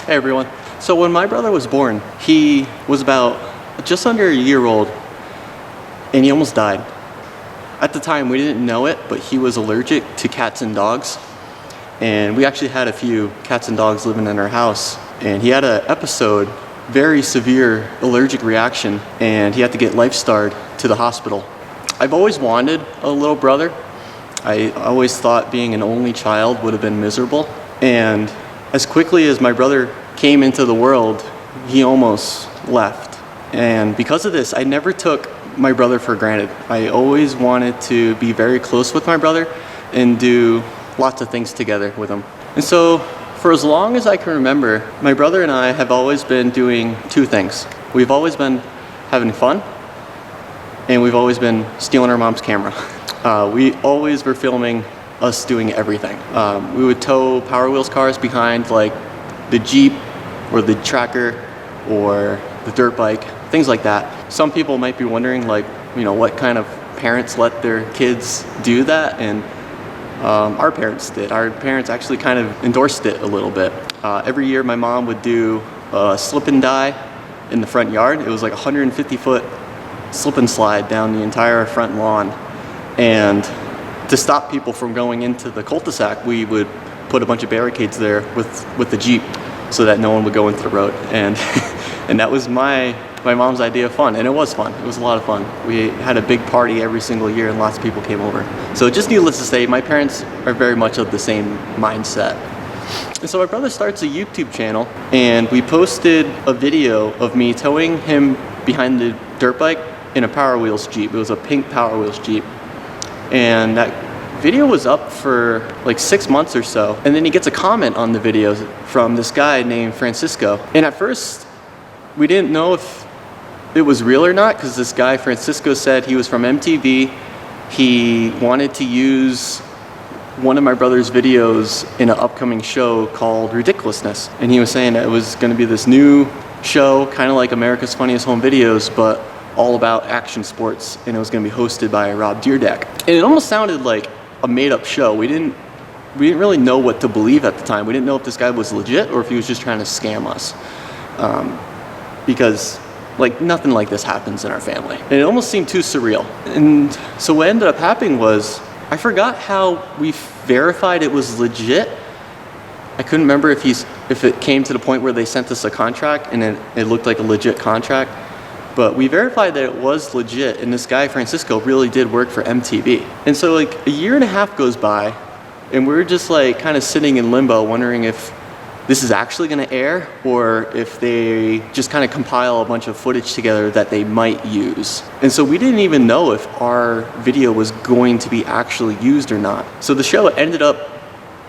Hey everyone. So when my brother was born, he was about just under a year old and he almost died. At the time we didn't know it, but he was allergic to cats and dogs. And we actually had a few cats and dogs living in our house. And he had an episode, very severe allergic reaction, and he had to get life-starred to the hospital. I've always wanted a little brother. I always thought being an only child would have been miserable. And as quickly as my brother came into the world, he almost left. And because of this, I never took my brother for granted. I always wanted to be very close with my brother and do lots of things together with him. And so for as long as I can remember, my brother and I have always been doing two things. We've always been having fun, and we've always been stealing our mom's camera. We always were filming us doing everything. We would tow Power Wheels cars behind like the Jeep or the Tracker or the dirt bike, things like that. Some people might be wondering, like, you know, what kind of parents let their kids do that, and our parents did. Our parents actually kind of endorsed it a little bit. Every year my mom would do a slip and die in the front yard. It was like a 150-foot slip and slide down the entire front lawn. And to stop people from going into the cul-de-sac, we would put a bunch of barricades there with the Jeep so that no one would go into the road. And and that was my mom's idea of fun, and it was fun. It was a lot of fun. We had a big party every single year and lots of people came over. So just needless to say, my parents are very much of the same mindset. And so my brother starts a YouTube channel, and we posted a video of me towing him behind the dirt bike in a Power Wheels Jeep. It was a pink Power Wheels Jeep. And that video was up for like 6 months or so. And then he gets a comment on the video from this guy named Francisco. And at first, we didn't know if it was real or not, because this guy, Francisco, said he was from MTV. He wanted to use one of my brother's videos in an upcoming show called Ridiculousness. And he was saying that it was going to be this new show, kind of like America's Funniest Home Videos, but all about action sports, and it was going to be hosted by Rob Dyrdek. And it almost sounded like a made-up show. We didn't really know what to believe at the time. We didn't know if this guy was legit or if he was just trying to scam us, because like nothing like this happens in our family. And it almost seemed too surreal. And so what ended up happening was, I forgot how we verified it was legit. I couldn't remember if it came to the point where they sent us a contract and it looked like a legit contract. But we verified that it was legit, and this guy, Francisco, really did work for MTV. And so like a year and a half goes by, and we're just like kind of sitting in limbo wondering if this is actually gonna air, or if they just kind of compile a bunch of footage together that they might use. And so we didn't even know if our video was going to be actually used or not. So the show ended up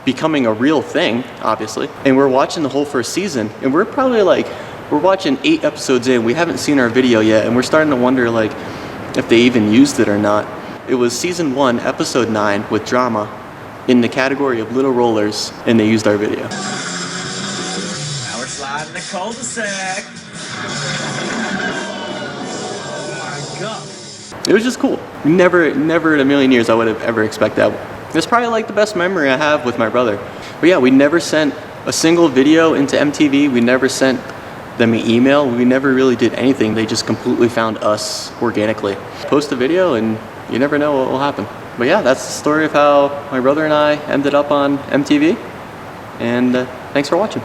becoming a real thing, obviously. And we're watching the whole first season, and we're probably like, we're watching 8 episodes in, we haven't seen our video yet, and we're starting to wonder like if they even used it or not. It was season 1, episode 9 with drama in the category of Little Rollers, and they used our video. Now we're sliding the cul-de-sac. Oh my God. It was just cool. Never in a million years I would have ever expected that. It's probably like the best memory I have with my brother. But yeah, we never sent a single video into MTV. We never sent them an email. We never really did anything. They just completely found us organically. Post a video and you never know what will happen. But yeah, that's the story of how my brother and I ended up on MTV. And thanks for watching.